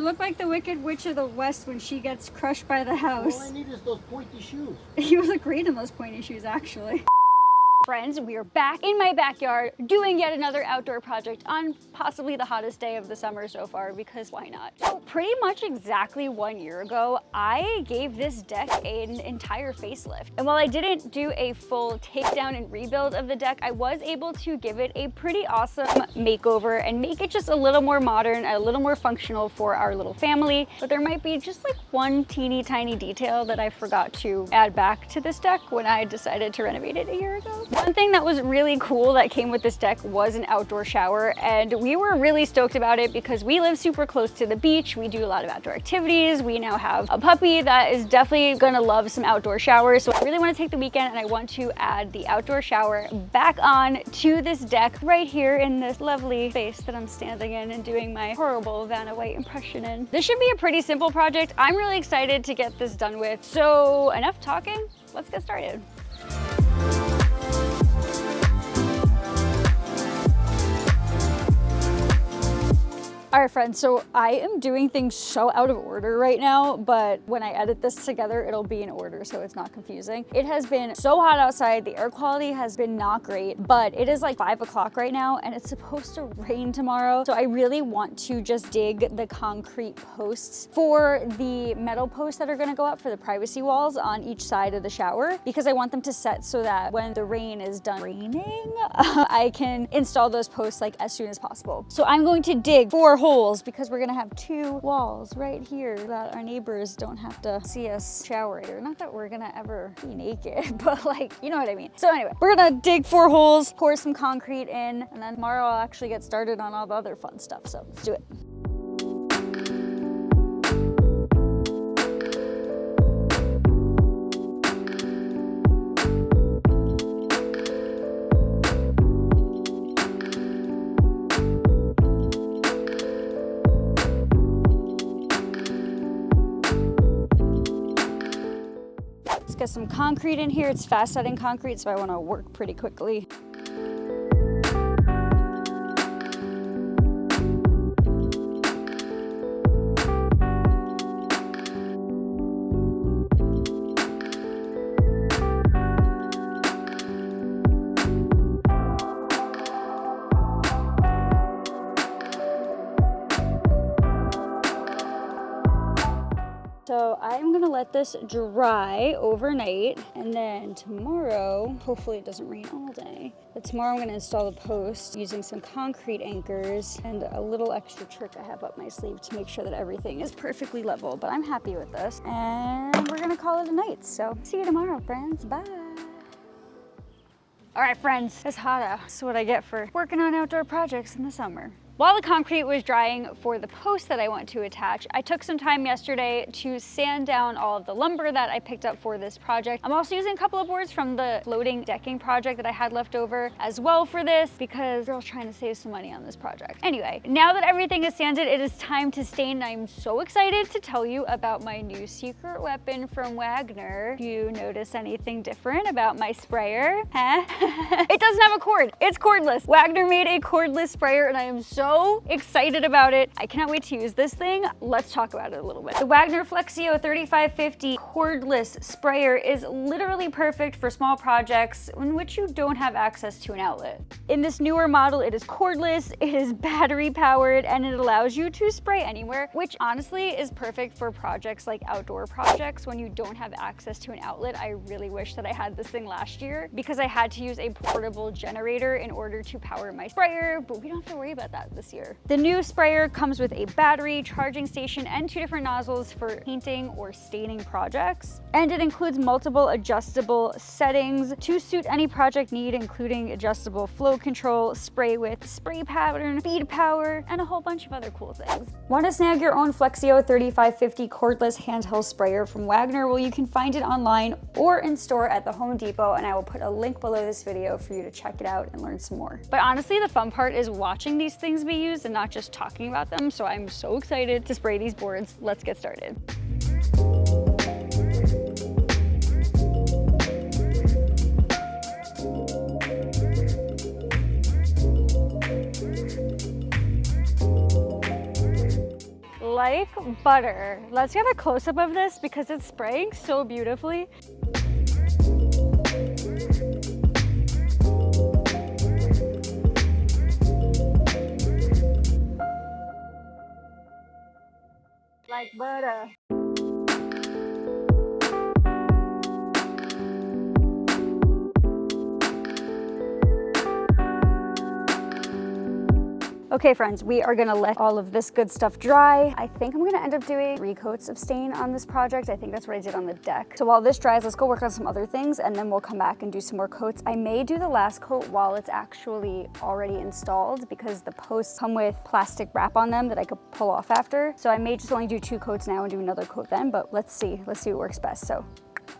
look like the Wicked Witch of the West when she gets crushed by the house. All I need is those pointy shoes. You look great in those pointy shoes, actually. Friends, we are back in my backyard doing yet another outdoor project on possibly the hottest day of the summer so far, because why not? So pretty much exactly 1 year ago, I gave this deck an entire facelift. And while I didn't do a full takedown and rebuild of the deck, I was able to give it a pretty awesome makeover and make it just a little more modern, a little more functional for our little family. But there might be just like one teeny tiny detail that I forgot to add back to this deck when I decided to renovate it a year ago. One thing that was really cool that came with this deck was an outdoor shower, and we were really stoked about it because we live super close to the beach. We do a lot of outdoor activities. We now have a puppy that is definitely gonna love some outdoor showers. So I really want to take the weekend and I want to add the outdoor shower back on to this deck right here in this lovely space that I'm standing in and doing my horrible Vanna White impression in. This should be a pretty simple project. I'm really excited to get this done with. So enough talking, let's get started. All right, friends, so I am doing things so out of order right now, but when I edit this together, it'll be in order, so it's not confusing. It has been so hot outside. The air quality has been not great, but it is like 5 o'clock right now, and it's supposed to rain tomorrow. So I really want to just dig the concrete posts for the metal posts that are gonna go up for the privacy walls on each side of the shower, because I want them to set so that when the rain is done raining, I can install those posts like as soon as possible. So I'm going to dig 4 holes because we're gonna have 2 walls right here that our neighbors don't have to see us shower or not that we're gonna ever be naked, but like, you know what I mean. So anyway, we're gonna dig 4 holes, pour some concrete in, and then tomorrow I'll actually get started on all the other fun stuff. So let's do it. Get some concrete in here. It's fast setting concrete, so I want to work pretty quickly. So I'm gonna let this dry overnight, and then tomorrow, hopefully it doesn't rain all day, but tomorrow I'm gonna install the post using some concrete anchors and a little extra trick I have up my sleeve to make sure that everything is perfectly level. But I'm happy with this, and we're gonna call it a night. So see you tomorrow, friends. Bye. All right, friends, it's hot out. That's what I get for working on outdoor projects in the summer. While the concrete was drying for the post that I want to attach, I took some time yesterday to sand down all of the lumber that I picked up for this project. I'm also using a couple of boards from the floating decking project that I had left over as well for this, because girl's trying to save some money on this project. Anyway, now that everything is sanded, it is time to stain. I'm so excited to tell you about my new secret weapon from Wagner. Do you notice anything different about my sprayer? Huh? It doesn't have a cord. It's cordless. Wagner made a cordless sprayer, and I am so excited about it. I cannot wait to use this thing. Let's talk about it a little bit. The Wagner Flexio 3550 cordless sprayer is literally perfect for small projects in which you don't have access to an outlet. In this newer model, it is cordless, it is battery powered, and it allows you to spray anywhere, which honestly is perfect for projects like outdoor projects when you don't have access to an outlet. I really wish that I had this thing last year because I had to use a portable generator in order to power my sprayer, but we don't have to worry about that this year. The new sprayer comes with a battery, charging station, and 2 different nozzles for painting or staining projects. And it includes multiple adjustable settings to suit any project need, including adjustable flow control, spray width, spray pattern, speed power, and a whole bunch of other cool things. Want to snag your own Flexio 3550 cordless handheld sprayer from Wagner? Well, you can find it online or in store at the Home Depot, and I will put a link below this video for you to check it out and learn some more. But honestly, the fun part is watching these things be used and not just talking about them. So I'm so excited to spray these boards. Let's get started. like butter. Let's get a close-up of this because it's spraying so beautifully. Like butter. Okay friends, we are gonna let all of this good stuff dry. I think I'm gonna end up doing 3 coats of stain on this project. I think that's what I did on the deck. So while this dries, let's go work on some other things and then we'll come back and do some more coats. I may do the last coat while it's actually already installed because the posts come with plastic wrap on them that I could pull off after. So I may just only do 2 coats now and do another coat then, but let's see what works best. So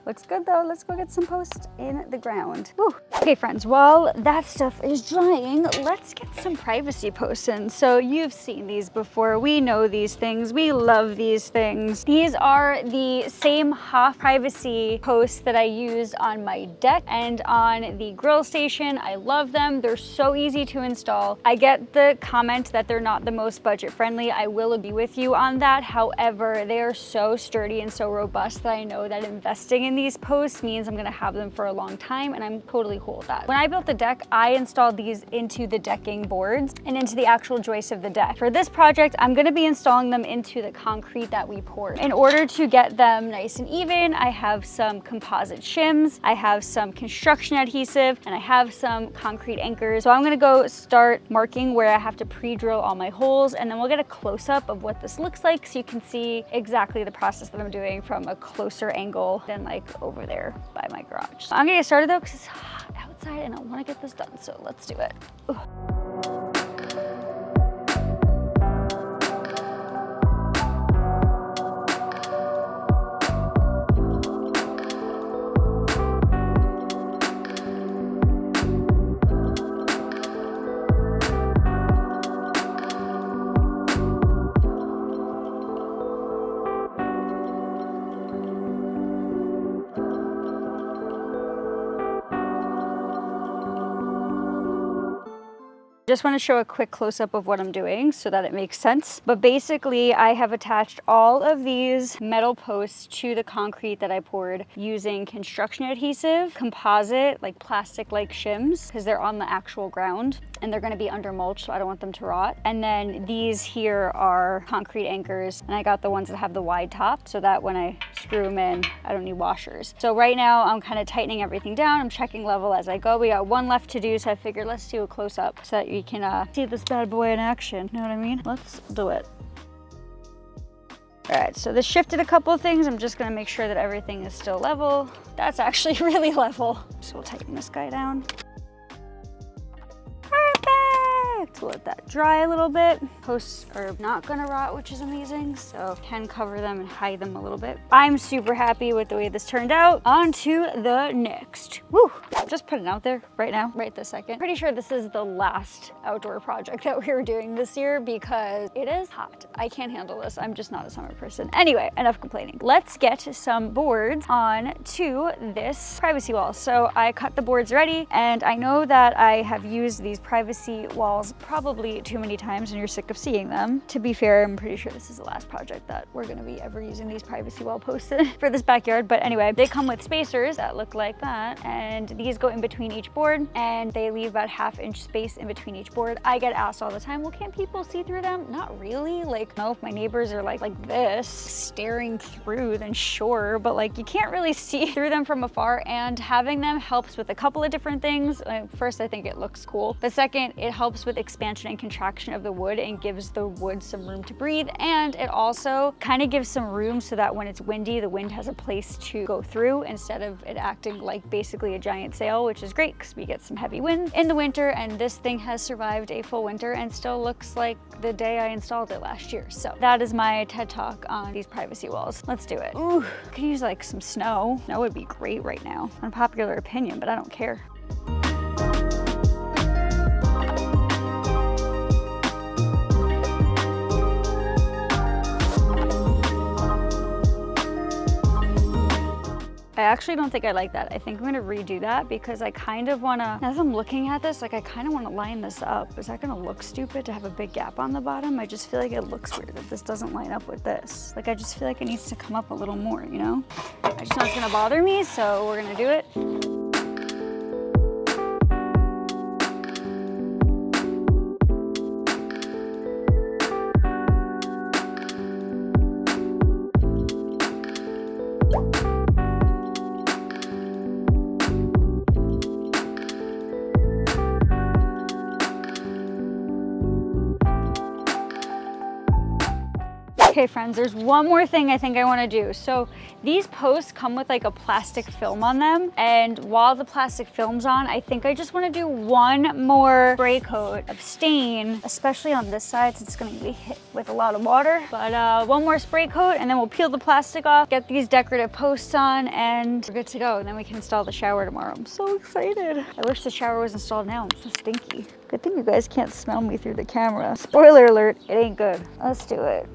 looks good though. Let's go get some posts in the ground. Whew. Okay friends, while that stuff is drying, let's get some privacy posts in. So you've seen these before. We know these things. We love these things. These are the same Hoff privacy posts that I used on my deck and on the grill station. I love them. They're so easy to install. I get the comment that they're not the most budget friendly. I will agree with you on that. However, they are so sturdy and so robust that I know that investing in these posts means I'm gonna have them for a long time, and I'm totally cool with that. When I built the deck, I installed these into the decking boards and into the actual joists of the deck. For this project, I'm gonna be installing them into the concrete that we poured. In order to get them nice and even, I have some composite shims, I have some construction adhesive, and I have some concrete anchors. So I'm gonna go start marking where I have to pre-drill all my holes, and then we'll get a close-up of what this looks like so you can see exactly the process that I'm doing from a closer angle than like over there by my garage. I'm gonna get started though because it's hot outside and I want to get this done, so let's do it. Ooh. Just want to show a quick close-up of what I'm doing so that it makes sense. But basically, I have attached all of these metal posts to the concrete that I poured using construction adhesive, composite, like plastic-like shims, because they're on the actual ground and they're going to be under mulch, so I don't want them to rot. And then these here are concrete anchors, and I got the ones that have the wide top so that when I screw them in, I don't need washers. So right now, I'm kind of tightening everything down. I'm checking level as I go. We got 1 left to do, so I figured let's do a close-up so that you can see this bad boy in action. You know what I mean? Let's do it. All right, so this shifted a couple of things. I'm just gonna make sure that everything is still level. That's actually really level. So we'll tighten this guy down. Perfect. Let that dry a little bit. Posts are not gonna rot, which is amazing. So can cover them and hide them a little bit. I'm super happy with the way this turned out. On to the next. Woo! Just putting it out there right now, right this second. Pretty sure this is the last outdoor project that we were doing this year because it is hot. I can't handle this. I'm just not a summer person. Anyway, enough complaining. Let's get some boards on to this privacy wall. So I cut the boards ready, and I know that I have used these privacy walls probably too many times and you're sick of seeing them. To be fair, I'm pretty sure this is the last project that we're gonna be ever using these privacy wall posts for this backyard. But anyway, they come with spacers that look like that, and these go in between each board, and they leave about 1/2 inch space in between each board. I get asked all the time, well, can't people see through them? Not really. Like, no, if my neighbors are like this, staring through, then sure, but like you can't really see through them from afar, and having them helps with a couple of different things. First, I think it looks cool. But second, it helps with expansion and contraction of the wood and gives the wood some room to breathe, and it also kind of gives some room so that when it's windy, the wind has a place to go through instead of it acting like basically a giant sail, which is great because we get some heavy wind in the winter, and this thing has survived a full winter and still looks like the day I installed it last year. So that is my TED Talk on these privacy walls. Let's do it. Ooh, could use like some snow. Snow would be great right now. Unpopular opinion, but I don't care. I actually don't think I like that. I think I'm gonna redo that because I kind of wanna, now that I'm looking at this, like I kind of wanna line this up. Is that gonna look stupid to have a big gap on the bottom? I just feel like it looks weird if this doesn't line up with this. Like I just feel like it needs to come up a little more, you know? I just know it's gonna bother me, so we're gonna do it. Okay friends, there's one more thing I think I want to do. So these posts come with like a plastic film on them, and while the plastic film's on, I think I just want to do one more spray coat of stain, especially on this side since it's going to be hit with a lot of water. But one more spray coat and then we'll peel the plastic off, get these decorative posts on, and we're good to go. And then we can install the shower tomorrow. I'm so excited. I wish the shower was installed now. I'm so stinky. Good thing you guys can't smell me through the camera. Spoiler alert, it ain't good. Let's do it.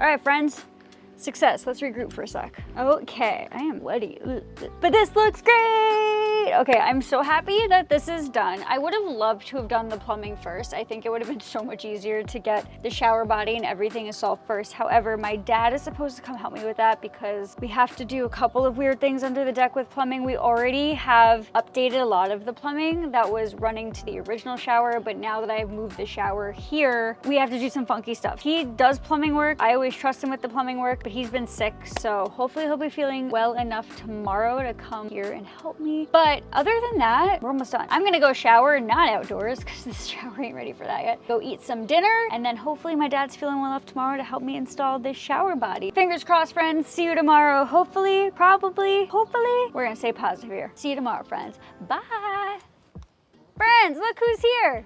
All right, friends, success. Let's regroup for a sec. Okay, I am bloody, but this looks great. Okay, I'm so happy that this is done. I would have loved to have done the plumbing first. I think it would have been so much easier to get the shower body and everything installed first. However, my dad is supposed to come help me with that because we have to do a couple of weird things under the deck with plumbing. We already have updated a lot of the plumbing that was running to the original shower, but now that I've moved the shower here, we have to do some funky stuff. He does plumbing work. I always trust him with the plumbing work, but he's been sick, so hopefully he'll be feeling well enough tomorrow to come here and help me. But other than that, we're almost done. I'm gonna go shower, not outdoors, because this shower ain't ready for that yet. Go eat some dinner, and then hopefully my dad's feeling well enough tomorrow to help me install this shower body. Fingers crossed, friends. See you tomorrow. Hopefully, probably, hopefully. We're gonna stay positive here. See you tomorrow, friends. Bye. Friends, look who's here.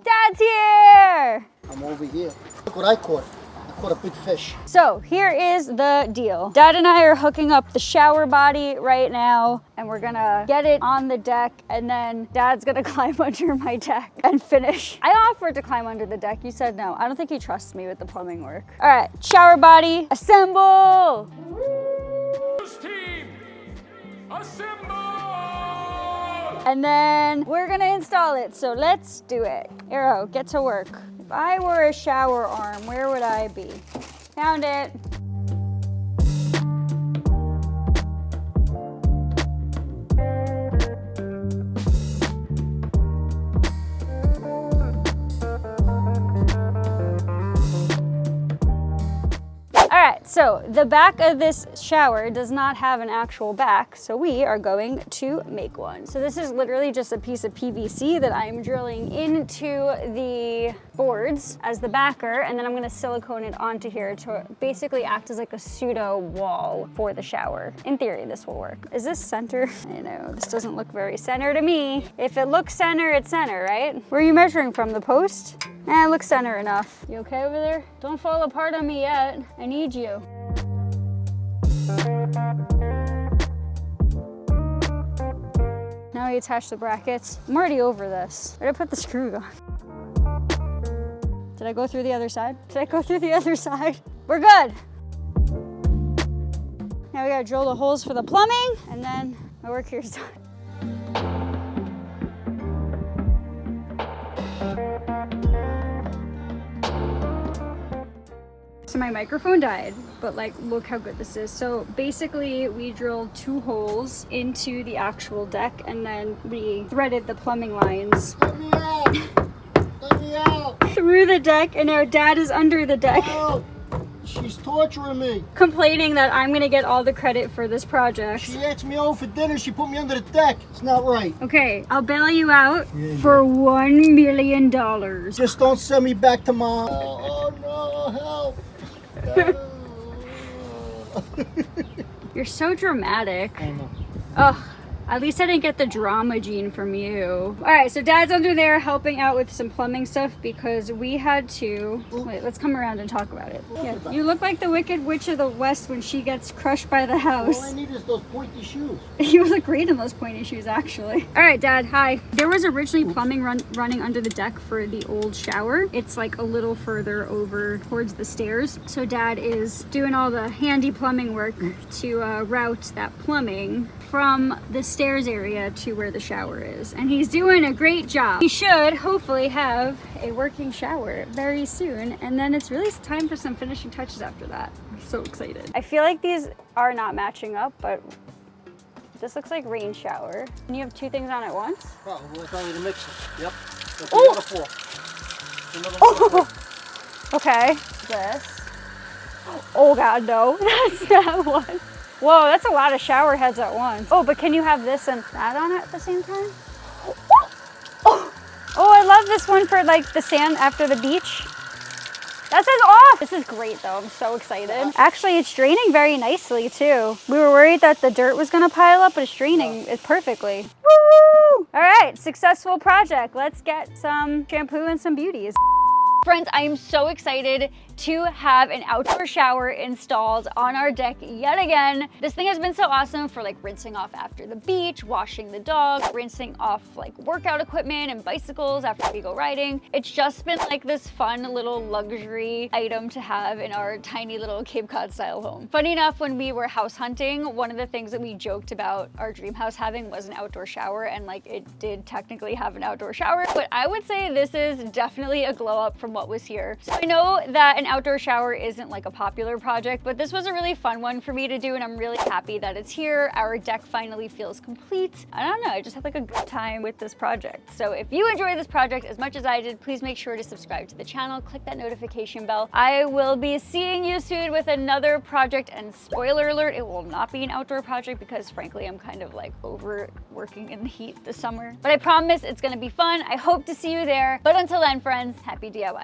Dad's here. I'm over here. Look what I caught. I caught a big fish. So here is the deal. Dad and I are hooking up the shower body right now, and we're gonna get it on the deck, and then Dad's gonna climb under my deck and finish. I offered to climb under the deck. You said no. I don't think he trusts me with the plumbing work. All right, shower body, assemble. Team, assemble! And then we're gonna install it, so let's do it. Arrow, get to work. If I were a shower arm, where would I be? Found it. All right, so the back of this shower does not have an actual back, so we are going to make one. So this is literally just a piece of PVC that I'm drilling into the boards as the backer, and then I'm gonna silicone it onto here to basically act as like a pseudo wall for the shower. In theory, this will work. Is this center? I know, this doesn't look very center to me. If it looks center, it's center, right? Where are you measuring from, the post? It looks center enough. You okay over there? Don't fall apart on me yet. I need you. Now we attach the brackets. I'm already over this. Where'd I put the screw gun? Did I go through the other side? Did I go through the other side? We're good. Now we gotta drill the holes for the plumbing, and then my work here is done. So my microphone died, but like, look how good this is. So basically we drilled 2 holes into the actual deck, and then we threaded the plumbing lines. Let me out! Let me out! Through the deck, and now Dad is under the deck. Oh, she's torturing me. Complaining that I'm gonna get all the credit for this project. She asked me over for dinner. She put me under the deck. It's not right. Okay, I'll bail you out Yeah, for $1 million. Just don't send me back to Mom. Oh no, help. You're so dramatic. I know. Ugh, At least I didn't get the drama gene from you. All right, so Dad's under there helping out with some plumbing stuff because we had to. Wait, let's come around and talk about it. Yeah, you look like the Wicked Witch of the West when she gets crushed by the All house. I need is those pointy shoes. You look great in those pointy shoes, actually. All right, Dad, hi. There was originally plumbing running under the deck for the old shower. It's like a little further over towards the stairs. So Dad is doing all the handy plumbing work to route that plumbing from the stairs area to where the shower is. And he's doing a great job. He should hopefully have a working shower very soon. And then it's really time for some finishing touches after that. I'm so excited. I feel like these are not matching up, but this looks like rain shower. And you have two things on at once? Oh, well, it's only the mixer. Yep. That's Oh! another four. Another Oh! four. Okay. This. Oh God, no. That's not one. Whoa, that's a lot of shower heads at once. Oh, but can you have this and that on it at the same time? Oh, I love this one for like the sand after the beach. That says off. This is great though, I'm so excited. Actually, it's draining very nicely too. We were worried that the dirt was gonna pile up, but it's draining it perfectly. Woo! All right, successful project. Let's get some shampoo and some beauties. Friends, I am so excited to have an outdoor shower installed on our deck yet again. This thing has been so awesome for like rinsing off after the beach, washing the dog, rinsing off like workout equipment and bicycles after we go riding. It's just been like this fun little luxury item to have in our tiny little Cape Cod style home. Funny enough, when we were house hunting, one of the things that we joked about our dream house having was an outdoor shower, and like it did technically have an outdoor shower, but I would say this is definitely a glow up from what was here. So I know that an outdoor shower isn't like a popular project, but this was a really fun one for me to do, and I'm really happy that it's here. Our deck finally feels complete. I don't know, I just had like a good time with this project. So if you enjoy this project as much as I did, please make sure to subscribe to the channel, click that notification bell. I will be seeing you soon with another project, and spoiler alert, it will not be an outdoor project because frankly, I'm kind of like over working in the heat this summer. But I promise it's gonna be fun. I hope to see you there. But until then, friends, happy DIYing.